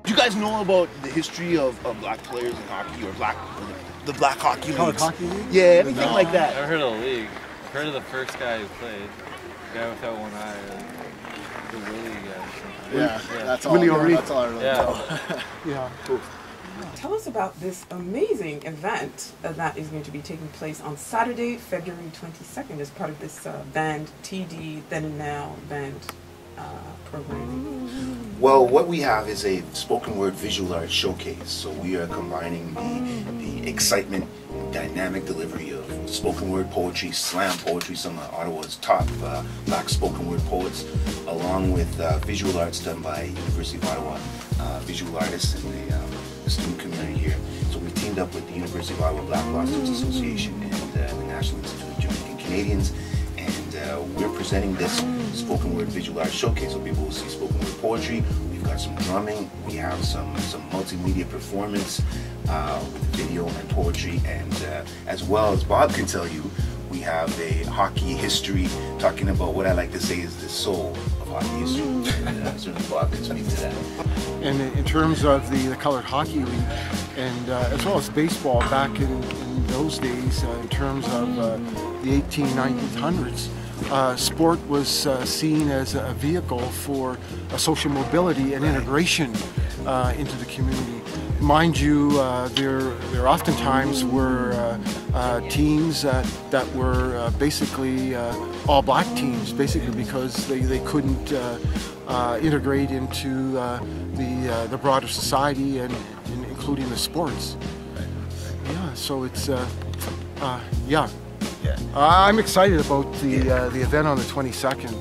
Do you guys know about the history of black players in hockey, or the black hockey leagues? Hockey league? Yeah, anything like that? I've heard of the league. I've heard of the first guy who played. The guy without one eye. The Willie guy. Yeah, that's all. Willie O'Reilly. That's all I really know. Yeah, cool. Tell us about this amazing event that is going to be taking place on Saturday, February 22nd, as part of this band TD Then and Now band program. Well, what we have is a spoken word visual art showcase. So we are combining the excitement, dynamic delivery of spoken word poetry, slam poetry, some of Ottawa's top black spoken word poets, along with visual arts done by University of Ottawa visual artists and the student community here. So we've teamed up with the University of Ottawa Black Law Students Association and the National Institute of Jamaican Canadians, and we're presenting this spoken word visual art showcase. So people will see spoken word poetry. We've got some drumming. We have some multimedia performance with video and poetry, and as well as Bob can tell you, we have a hockey history talking about what I like to say is the soul of hockey history. And certainly Bob can speak to that. And in terms of the Colored Hockey League, and as well as baseball back in those days, in terms of the 1900s, sport was seen as a vehicle for social mobility and integration into the community. Mind you, there oftentimes were teams that were basically all black teams, basically because they couldn't integrate into the broader society and including the sports. Yeah, so it's yeah. I'm excited about the event on the 22nd.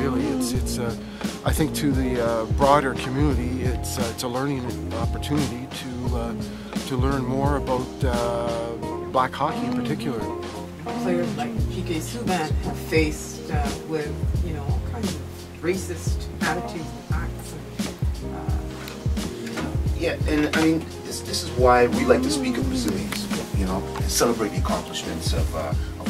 Really, it's I think to the broader community, it's a learning opportunity to learn more about black hockey in particular. Players like P.K. Subban have faced with all kinds of racist attitudes and acts. Yeah, and I mean, this is why we like to speak of resilience, and celebrate the accomplishments of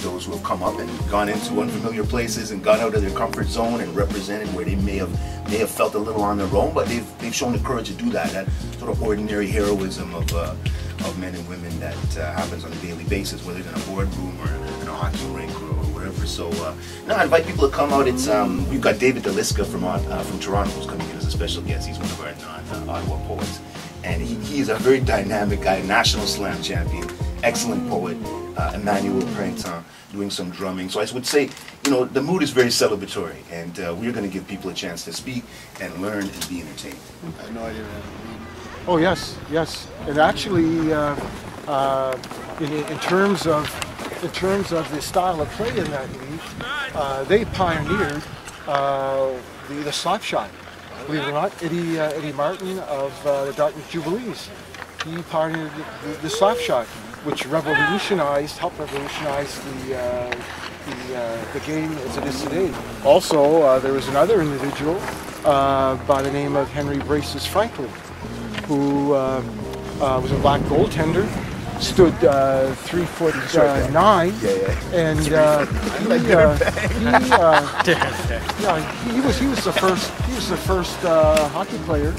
those who have come up and gone into unfamiliar places and gone out of their comfort zone and represented where they may have felt a little on their own, but they've shown the courage to do that sort of ordinary heroism of men and women that happens on a daily basis, whether it's in a boardroom or in a hockey rink or wherever. So I invite people to come out. It's we've got David DeLisca from Toronto who's coming in as a special guest. He's one of our non-Ottawa poets, and he's a very dynamic guy, national slam champion, excellent poet. Emmanuel Printemps doing some drumming. So I would say, the mood is very celebratory, and we're going to give people a chance to speak and learn and be entertained. I have no idea. Oh yes, and actually, in terms of the style of play in that league, they pioneered the slap shot. Believe it or not, Eddie Martin of the Dartmouth Jubilees, he pioneered the slap shot, which helped revolutionize the game as it is today. Also, there was another individual by the name of Henry Braces Franklin, who was a black goaltender, stood 3'9", and he was the first hockey player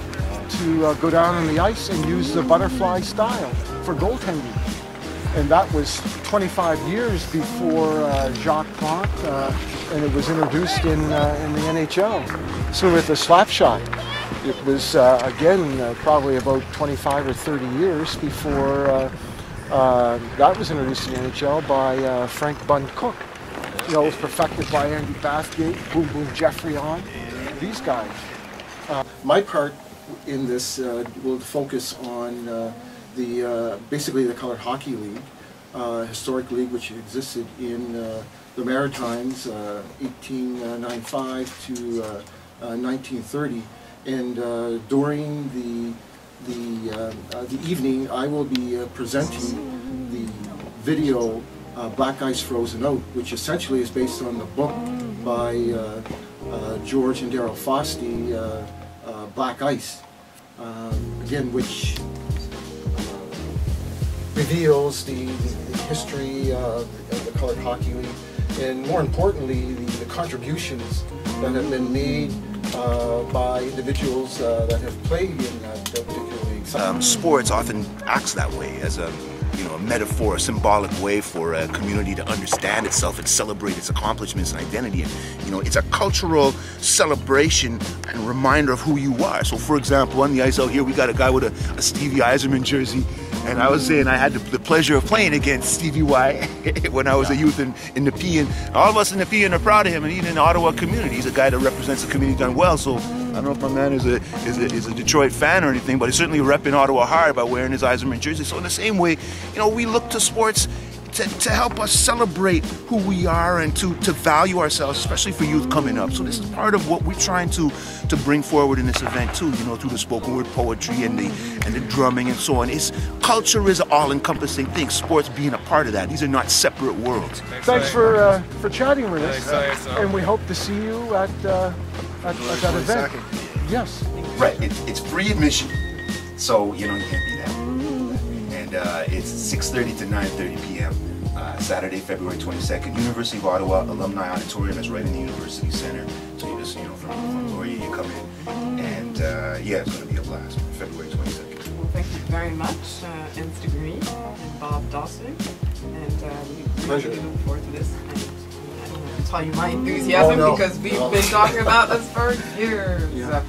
to go down on the ice and use the butterfly style for goaltending. And that was 25 years before Jacques Plante, and it was introduced in the NHL. So with the slap shot, it was again probably about 25 or 30 years before that was introduced in the NHL by Frank Bund Cook. It was perfected by Andy Bathgate, Boom Boom Geoffrion, these guys. My part in this will focus on basically the Colored Hockey League, historic league which existed in the Maritimes, 1895 to 1930, and during the evening I will be presenting the video Black Ice Frozen Out, which essentially is based on the book by George and Daryl Fosty, Black Ice, again, which reveals the history of the Colored Hockey League, and more importantly, the contributions that have been made by individuals that have played in that particular league. Sports often acts that way, as a metaphor, a symbolic way for a community to understand itself and celebrate its accomplishments and identity. And, it's a cultural celebration and reminder of who you are. So, for example, on the ice out here, we got a guy with a Stevie Yzerman jersey. And I was saying I had the pleasure of playing against Stevie Y when I was a youth in the P, and all of us in the P are proud of him, and even in the Ottawa community, he's a guy that represents the community done well. So I don't know if my man is a Detroit fan or anything, but he's certainly repping Ottawa hard by wearing his Yzerman jersey. So in the same way, we look to sports to help us celebrate who we are and to value ourselves, especially for youth coming up. So this is part of what we're trying to bring forward in this event too, through the spoken word poetry and the drumming and so on. Culture is an all-encompassing thing, sports being a part of that. These are not separate worlds. Thanks for chatting with us, and we hope to see you at that event. Yes. Right, it's free admission, so you can't be that. And it's 6:30 to 9:30 p.m. Saturday, February 22nd, University of Ottawa, Alumni Auditorium is right in the University Center. So you just, from Laurier, you come in, and yeah, it's going to be a blast. February 22nd. Well, thank you very much, digri and Bob Dawson, and we really look forward to this. And I don't have to tell you my enthusiasm because we've been talking about this for years. Yeah.